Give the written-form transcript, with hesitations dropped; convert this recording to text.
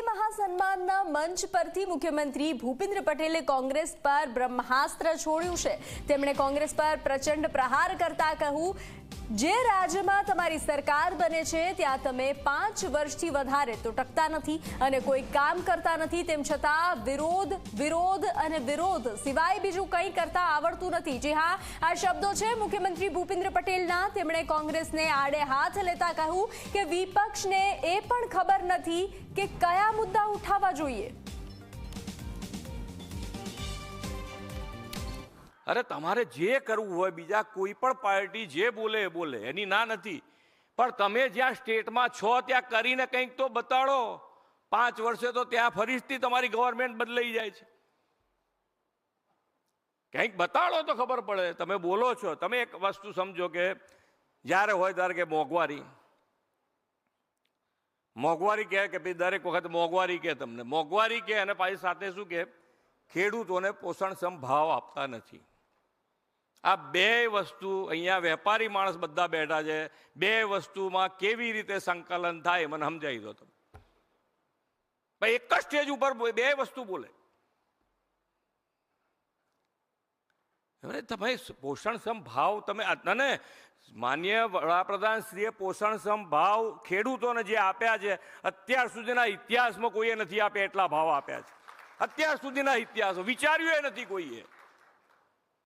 મહાસન્માનના મંચ પરથી મુખ્યમંત્રી ભૂપેન્દ્ર પટેલે કોંગ્રેસ પર બ્રહ્માસ્ત્ર છોડ્યું છે। તેમણે કોંગ્રેસ પર પ્રચંડ પ્રહાર કરતા કહ્યું, જે રાજ્યમાં તમારી સરકાર બને છે ત્યાં તમે 5 વર્ષથી વધારે તો ટકતા નથી અને કોઈ કામ કરતા નથી, તેમ છતાં વિરોધ વિરોધ અને વિરોધ સિવાય બીજું કંઈ કરતા આવડતું નથી। જી હા, આ શબ્દો છે મુખ્યમંત્રી ભૂપેન્દ્ર પટેલના। તેમણે કોંગ્રેસને આડે હાથ લેતા કહ્યું કે વિપક્ષને એ પણ ખબર નથી કે કયા મુદ્દા ઉઠાવવા જોઈએ। अरे तमारे जे करवू होय बीजा कोई पण पार्टी जे बोले ए बोले एनी ना नथी, पण तमे ज्यां स्टेट में छो त्यां करीने कंईक तो बताड़ो। 5 वर्षे तो त्यां फरीथी तमारी गवर्नमेंट बदलाई जाय छे, कंईक बताड़ो तो खबर पड़े। तमे बोलो छो, तमे एक वस्तु समझो के ज्यारे होय त्यारे के मोंघवारी मोंघवारी कहे के दरेक वखत मोंघवारी कहे, तमने मोंघवारी कहे अने पाछी साथे शुं कहे खेडूतोने पोषणक्षम भाव आपता नथी। आ बे वस्तु अहींया वेपारी माणस बधा बैठा है, बे वस्तु में केवी रीते संकलन थाय मने समजाई दो। तमे भाई एक ज स्टेज पर बे वस्तु बोले, तमे पोषणक्षम भाव तमे अने माननीय वडाप्रधान श्रीए पोषणक्षम भाव खेडूतोने जे आप्या छे अत्यार सुधीना इतिहास में कोईए नथी आप्या एटला भाव आप्या छे। अत्यार सुधीना इतिहास विचार्युं ए नथी कोईए।